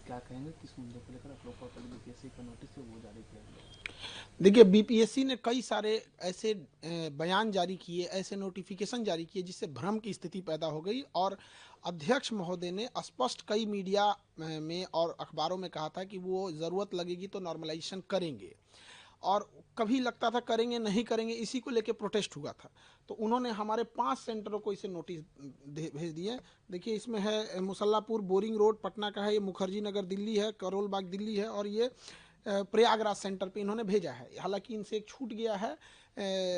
क्या कहेंगे किस मुद्दे को लेकर आप लोग को कल बीपीएससी का नोटिस है वो जारी किया गया? देखिए, बीपीएससी ने कई सारे ऐसे बयान जारी किए, ऐसे नोटिफिकेशन जारी किए जिससे भ्रम की स्थिति पैदा हो गई। और अध्यक्ष महोदय ने स्पष्ट कई मीडिया में और अखबारों में कहा था कि वो ज़रूरत लगेगी तो नॉर्मलाइजेशन करेंगे। और कभी लगता था करेंगे नहीं करेंगे, इसी को लेके प्रोटेस्ट हुआ था। तो उन्होंने हमारे 5 सेंटरों को इसे नोटिस भेज दिए। देखिए, इसमें है मुसल्लापुर बोरिंग रोड पटना का है, ये मुखर्जी नगर दिल्ली है, करोल बाग दिल्ली है, और ये प्रयागराज सेंटर पे इन्होंने भेजा है। हालांकि इनसे एक छूट गया है,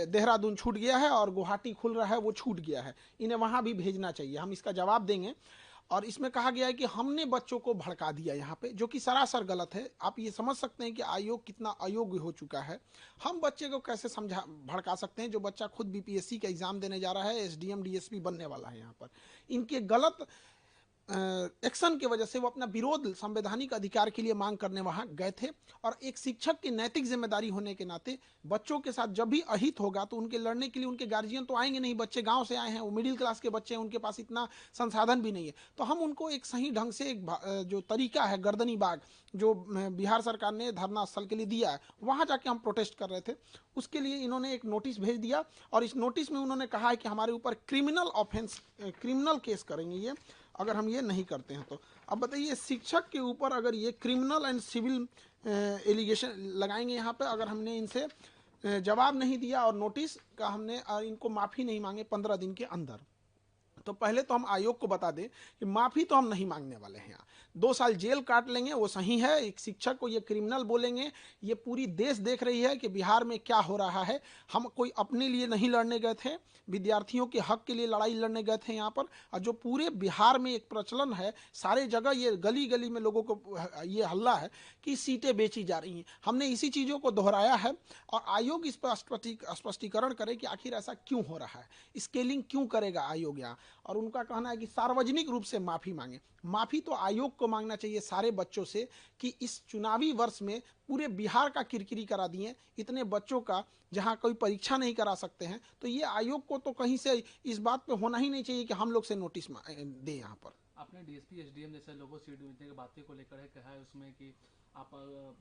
देहरादून छूट गया है और गुवाहाटी खुल रहा है वो छूट गया है। इन्हें वहां भी भेजना चाहिए, हम इसका जवाब देंगे। और इसमें कहा गया है कि हमने बच्चों को भड़का दिया यहाँ पे, जो कि सरासर गलत है। आप ये समझ सकते हैं कि आयोग कितना अयोग्य हो चुका है। हम बच्चे को कैसे समझा भड़का सकते हैं जो बच्चा खुद बीपीएससी का एग्जाम देने जा रहा है, एसडीएम डीएसपी बनने वाला है। यहाँ पर इनके गलत एक्शन की वजह से वो अपना विरोध संवैधानिक अधिकार के लिए मांग करने वहां गए थे। और एक शिक्षक की नैतिक जिम्मेदारी होने के नाते बच्चों के साथ जब भी अहित होगा तो उनके लड़ने के लिए उनके गार्जियन तो आएंगे नहीं। बच्चे गांव से आए हैं, वो मिडिल क्लास के बच्चे हैं, उनके पास इतना संसाधन भी नहीं है। तो हम उनको एक सही ढंग से एक जो तरीका है गर्दनी बाग जो बिहार सरकार ने धरना स्थल के लिए दिया है, वहां जाके हम प्रोटेस्ट कर रहे थे। उसके लिए इन्होंने एक नोटिस भेज दिया और इस नोटिस में उन्होंने कहा है कि हमारे ऊपर क्रिमिनल ऑफेंस, क्रिमिनल केस करेंगे ये, अगर हम ये नहीं करते हैं तो। अब बताइए, शिक्षक के ऊपर अगर ये क्रिमिनल एंड सिविल एलिगेशन लगाएंगे यहाँ पे, अगर हमने इनसे जवाब नहीं दिया और नोटिस का हमने इनको माफ़ी नहीं मांगे 15 दिन के अंदर। तो पहले तो हम आयोग को बता दें कि माफी तो हम नहीं मांगने वाले हैं। यहाँ 2 साल जेल काट लेंगे वो सही है। एक शिक्षक को ये क्रिमिनल बोलेंगे, ये पूरी देश देख रही है कि बिहार में क्या हो रहा है। हम कोई अपने लिए नहीं लड़ने गए थे, विद्यार्थियों के हक के लिए लड़ाई लड़ने गए थे यहाँ पर। और जो पूरे बिहार में एक प्रचलन है, सारे जगह ये गली गली में लोगों को ये हल्ला है कि सीटें बेची जा रही हैं। हमने इसी चीज़ों को दोहराया है और आयोग इस पर स्पष्टीकरण करे कि आखिर ऐसा क्यों हो रहा है, स्केलिंग क्यों करेगा आयोग यहाँ। और उनका कहना है कि सार्वजनिक रूप से माफी मांगे। माफी तो आयोग को मांगना चाहिए सारे बच्चों से कि इस चुनावी वर्ष में पूरे बिहार का किरकिरी करा दिए, इतने बच्चों का, जहां कोई परीक्षा नहीं करा सकते हैं। तो ये आयोग को तो कहीं से इस बात पे होना ही नहीं चाहिए कि हम लोग से नोटिस दे यहाँ पर। आपने डीएसपी एसडीएम जैसे लोगों सीट बेचने की बातें को लेकर है कहा है उसमें कि आप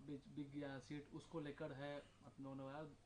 बिक गया सीट उसको लेकर है अपने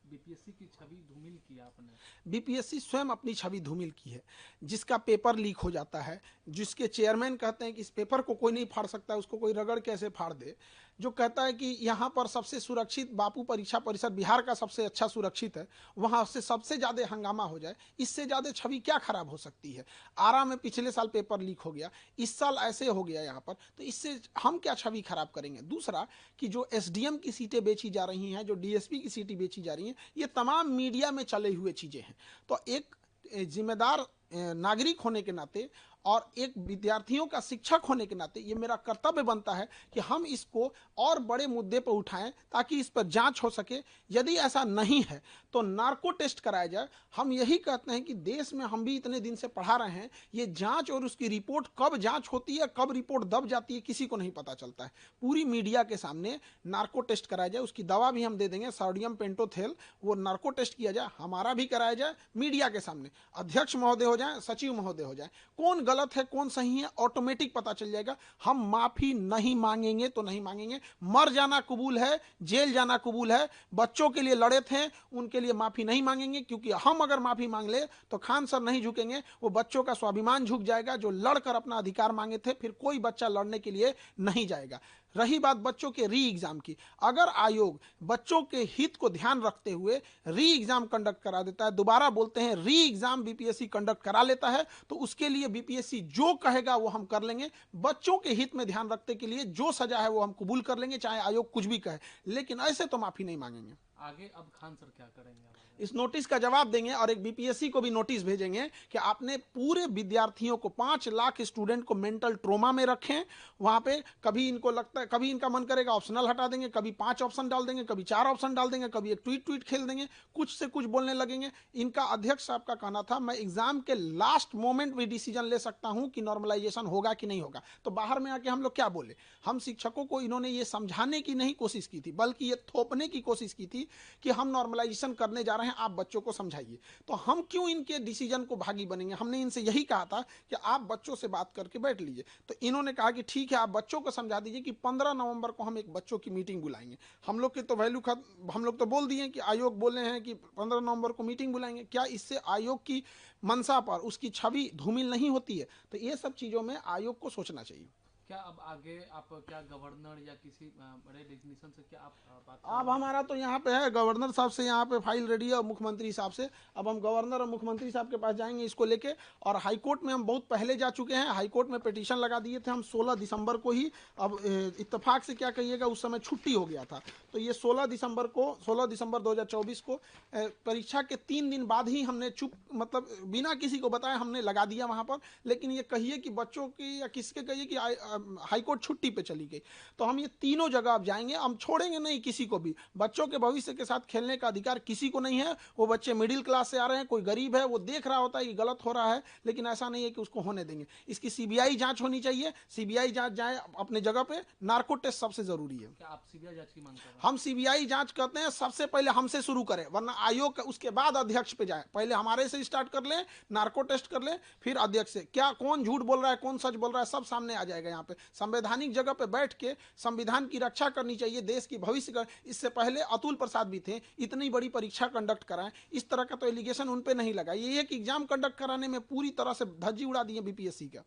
बीपीएससी की छवि धूमिल किया आपने। बीपीएससी स्वयं अपनी छवि धूमिल की है। जिसका पेपर लीक हो जाता है, जिसके चेयरमैन कहते हैं कि इस पेपर को कोई नहीं फाड़ सकता, उसको कोई रगड़ कैसे फाड़ दे, जो कहता है कि यहाँ पर सबसे सुरक्षित बापू परीक्षा परिषद बिहार का सबसे अच्छा सुरक्षित है, वहाँ से सबसे ज़्यादा हंगामा हो जाए, इससे ज़्यादा छवि क्या खराब हो सकती है। आरा में पिछले साल पेपर लीक हो गया, इस साल ऐसे हो गया यहाँ पर, तो इससे हम क्या छवि खराब करेंगे। दूसरा कि जो एसडीएम की सीटें बेची जा रही हैं, जो डीएसपी की सीटें बेची जा रही हैं, ये तमाम मीडिया में चले हुए चीज़ें हैं। तो एक जिम्मेदार नागरिक होने के नाते और एक विद्यार्थियों का शिक्षक होने के नाते ये मेरा कर्तव्य बनता है कि हम इसको और बड़े मुद्दे पर उठाएं ताकि इस पर जांच हो सके। यदि ऐसा नहीं है तो नार्को टेस्ट कराया जाए। हम यही कहते हैं कि देश में हम भी इतने दिन से पढ़ा रहे हैं, ये जांच और उसकी रिपोर्ट कब जांच होती है, कब रिपोर्ट दब जाती है, किसी को नहीं पता चलता है। पूरी मीडिया के सामने नार्को टेस्ट कराया जाए, उसकी दवा भी हम दे देंगे, सोडियम पेंटोथेल, वो नार्को टेस्ट किया जाए, हमारा भी कराया जाए मीडिया के सामने। अध्यक्ष महोदय हो जाए, सचिव महोदय हो जाए, कौन गलत है कौन सही है ऑटोमेटिक पता चल जाएगा। हम माफी नहीं मांगेंगे तो नहीं मांगेंगे। मर जाना कबूल है, जेल जाना कबूल है। बच्चों के लिए लड़े थे, उनके लिए माफी नहीं मांगेंगे, क्योंकि हम अगर माफी मांग ले तो खान सर नहीं झुकेंगे, वो बच्चों का स्वाभिमान झुक जाएगा जो लड़कर अपना अधिकार मांगे थे। फिर कोई बच्चा लड़ने के लिए नहीं जाएगा। रही बात बच्चों के री एग्जाम की, अगर आयोग बच्चों के हित को ध्यान रखते हुए री एग्जाम कंडक्ट करा देता है, दोबारा बोलते हैं री एग्जाम बीपीएससी कंडक्ट करा लेता है, तो उसके लिए बीपीएससी जो कहेगा वो हम कर लेंगे। बच्चों के हित में ध्यान रखते के लिए जो सजा है वो हम कबूल कर लेंगे, चाहे आयोग कुछ भी कहे, लेकिन ऐसे तो माफी नहीं मांगेंगे। आगे अब खान सर क्या करेंगे अब आगे? इस नोटिस का जवाब देंगे और एक बीपीएससी को भी नोटिस भेजेंगे कि आपने पूरे विद्यार्थियों को 5 लाख स्टूडेंट को मेंटल ट्रोमा में रखें। वहां पे कभी इनको लगता है, कभी इनका मन करेगा ऑप्शनल हटा देंगे, कभी 5 ऑप्शन डाल देंगे, कभी 4 ऑप्शन डाल देंगे, कभी एक ट्वीट ट्वीट खेल देंगे, कुछ से कुछ बोलने लगेंगे। इनका अध्यक्ष साहब का कहना था मैं एग्जाम के लास्ट मोमेंट भी डिसीजन ले सकता हूं कि नॉर्मलाइजेशन होगा कि नहीं होगा। तो बाहर में आके हम लोग क्या बोले। हम शिक्षकों को इन्होंने ये समझाने की नहीं कोशिश की थी, बल्कि ये थोपने की कोशिश की थी कि हम नॉर्मलाइजेशन करने जा रहे हैं, आप बच्चों को समझाइए। तो हम क्यों इनके डिसीजन को भागी बनेंगे? हमने इनसे यही कहा था कि आप बच्चों से बात करके बैठ लीजिए। तो इन्होंने कहा कि ठीक है, आप बच्चों को समझा दीजिए कि 15 नवंबर को हम एक बच्चों की मीटिंग बुलाएंगे। हम लोग की तो वैल्यू हम लोग तो बोल दिए कि आयोग बोले हैं कि 15 नवंबर को मीटिंग बुलाएंगे। क्या इससे आयोग की मंशा पर, उसकी छवि धूमिल नहीं होती है? तो ये सब चीज़ों में आयोग को सोचना चाहिए। क्या अब आगे आप क्या गवर्नर या किसी बड़े डिग्निशन से क्या आप बात अब हमारा तो यहाँ पे है, गवर्नर साहब से यहाँ पे फाइल रेडी है और मुख्यमंत्री साहब से। अब हम गवर्नर और मुख्यमंत्री साहब के पास जाएंगे इसको लेके। और हाईकोर्ट में हम बहुत पहले जा चुके हैं, हाईकोर्ट में पिटीशन लगा दिए थे हम 16 दिसंबर को ही। अब इत्तेफाक से क्या कहिएगा, उस समय छुट्टी हो गया था, तो ये 16 दिसंबर 2024 को परीक्षा के 3 दिन बाद ही हमने मतलब बिना किसी को बताए हमने लगा दिया वहाँ पर। लेकिन ये कहिए कि बच्चों की या किसके कहिए कि हाईकोर्ट छुट्टी पे चली गई। तो हम ये तीनों जगह अब जाएंगे, हम छोड़ेंगे नहीं किसी को भी। बच्चों के भविष्य के साथ खेलने का अधिकार किसी को नहीं है। वो बच्चे मिडिल क्लास से आ रहे हैं, कोई गरीब है, वो देख रहा होता है कि गलत हो रहा है, लेकिन ऐसा नहीं है कि उसको होने देंगे। इसकी सीबीआई जांच होनी चाहिए, सीबीआई जांच जाए अपने जगह पे। नार्को टेस्ट सबसे जरूरी है। क्या आप सीबीआई जांच की मांग कर रहे हैं? हम सीबीआई जांच करते हैं, सबसे पहले हमसे शुरू करें, वरना आयोग उसके बाद अध्यक्ष पे जाए। पहले हमारे से स्टार्ट कर लें, नार्को टेस्ट कर लें, फिर अध्यक्ष से। क्या कौन झूठ बोल रहा है, कौन सच बोल रहा है, सब सामने आ जाएगा। यहाँ पे संवैधानिक जगह पे बैठ के संविधान की रक्षा करनी चाहिए, देश की भविष्य का। इससे पहले अतुल प्रसाद भी थे, इतनी बड़ी परीक्षा कंडक्ट कराएं, इस तरह का तो एलिगेशन उन पे नहीं लगा। ये एक एग्जाम कंडक्ट कराने में पूरी तरह से धज्जी उड़ा दी है बीपीएससी का।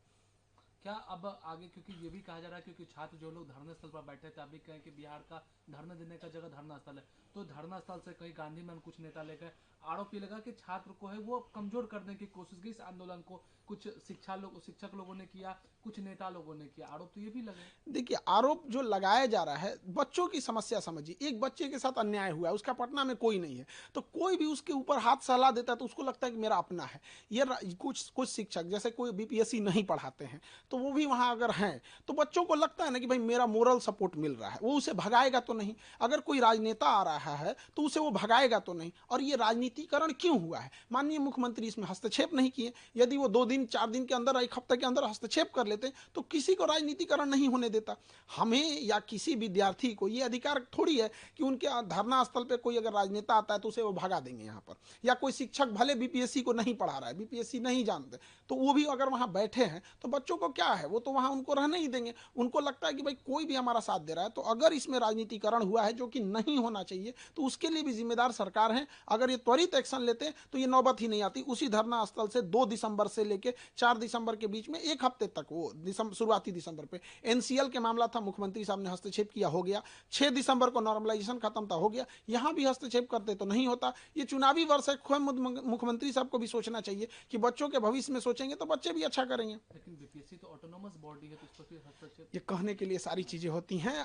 क्या अब आगे, क्योंकि ये भी कहा जा रहा है क्योंकि छात्र जो लोग धरने स्थल पर बैठे थे, अभी कहें कि बिहार का धरना देने का जगह धरना स्थल है, तो धरना स्थल से कहीं गांधी मैदान कुछ नेता लेकर आरोप ये लगा कि छात्र को है वो कमजोर करने की कोशिश की। इस आंदोलन को कुछ शिक्षक लोगों ने किया, कुछ नेता लोगों ने किया, आरोप तो ये भी लगे। देखिए, आरोप जो लगाया जा रहा है, बच्चों की समस्या समझिए। एक बच्चे के साथ अन्याय हुआ है, उसका पटना में कोई नहीं है, तो कोई भी उसके ऊपर हाथ सलाह देता है तो उसको लगता है कि मेरा अपना है। ये कुछ शिक्षक जैसे कोई बीपीएससी नहीं पढ़ाते हैं, तो वो भी वहाँ अगर हैं तो बच्चों को लगता है ना कि भाई मेरा मोरल सपोर्ट मिल रहा है, वो उसे भगाएगा तो नहीं। अगर कोई राजनेता आ रहा है तो उसे वो भगाएगा तो नहीं। और ये राजनीतिकरण क्यों हुआ है? माननीय मुख्यमंत्री इसमें हस्तक्षेप नहीं किए। यदि वो 2 दिन 4 दिन के अंदर, 1 हफ्ते के अंदर हस्तक्षेप कर लेते तो किसी को राजनीतिकरण नहीं होने देता। हमें या किसी विद्यार्थी को ये अधिकार थोड़ी है कि उनके धरना स्थल पे कोई अगर राजनेता आता है तो उसे वो भगा देंगे यहाँ पर। या कोई शिक्षक भले बीपीएससी को नहीं पढ़ा रहा है, बीपीएससी नहीं जानते, तो वो भी अगर वहाँ बैठे हैं तो बच्चों को क्या है, वो तो वहाँ उनको रहने ही देंगे। उनको लगता है कि भाई कोई भी हमारा साथ दे रहा है। तो अगर इसमें राजनीतिकरण हुआ है, जो कि नहीं होना चाहिए, तो उसके लिए भी जिम्मेदार सरकार है। अगर ये त्वरित एक्शन लेते तो ये नौबत ही नहीं आती। उसी धरना स्थल से 2 दिसंबर से लेकर 4 दिसंबर के बीच में 1 हफ्ते तक, वो शुरुआती दिसंबर पे एनसीएल के मामला था, मुख्यमंत्री साहब ने हस्तक्षेप किया, हो गया। 6 दिसंबर को नॉर्मलाइजेशन खत्म था, हो गया। यहां भी हस्तक्षेप करते तो नहीं होता। ये चुनावी वर्ष है, मुख्यमंत्री साहब को भी सोचना चाहिए कि बच्चों के भविष्य में सोचेंगे तो बच्चे भी अच्छा करेंगे। लेकिन बीपीएससी तो ऑटोनोमस बॉडी है, तो इस पर फिर हस्तक्षेप। ये कहने के लिए सारी चीजें होती हैं।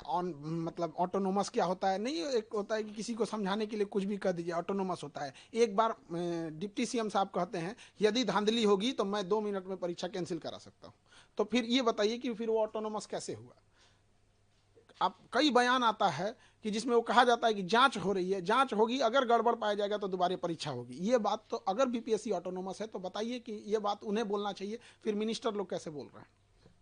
मतलब ऑटोनोमस क्या होता है? नहीं, एक होता है कि किसी को समझाने के लिए कुछ भी कह दीजिए, ऑटोनोमस होता है। एक बार डिप्टी सीएम साहब कहते हैं यदि धांधली होगी तो मैं 2 मिनट में परीक्षा कैंसिल करा सकता हूँ। तो फिर ये बताइए कि फिर वो ऑटोनोमस कैसे हुआ? अब कई बयान आता है कि जिसमें वो कहा जाता है कि जांच हो रही है, जांच होगी, अगर गड़बड़ पाया जाएगा तो दोबारा परीक्षा होगी। ये बात तो अगर बीपीएससी ऑटोनोमस है तो बताइए कि ये बात उन्हें बोलना चाहिए, फिर मिनिस्टर लोग कैसे बोल रहे हैं?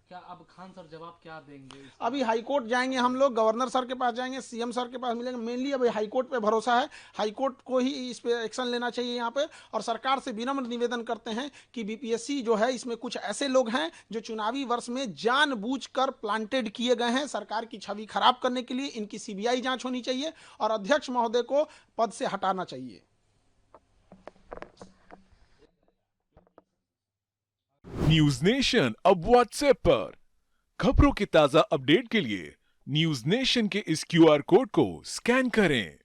क्या अब खान सर जवाब क्या देंगे? अभी हाईकोर्ट जाएंगे हम लोग, गवर्नर सर के पास जाएंगे, सीएम सर के पास मिलेंगे। मेनली अभी हाईकोर्ट पे भरोसा है, हाईकोर्ट को ही इस पे एक्शन लेना चाहिए यहाँ पे। और सरकार से विनम्र निवेदन करते हैं कि बीपीएससी जो है, इसमें कुछ ऐसे लोग हैं जो चुनावी वर्ष में जानबूझकर प्लांटेड किए गए हैं सरकार की छवि खराब करने के लिए। इनकी सीबीआई जांच होनी चाहिए और अध्यक्ष महोदय को पद से हटाना चाहिए। न्यूज नेशन अब व्हाट्सएप पर। खबरों के ताजा अपडेट के लिए न्यूज नेशन के इस क्यूआर कोड को स्कैन करें।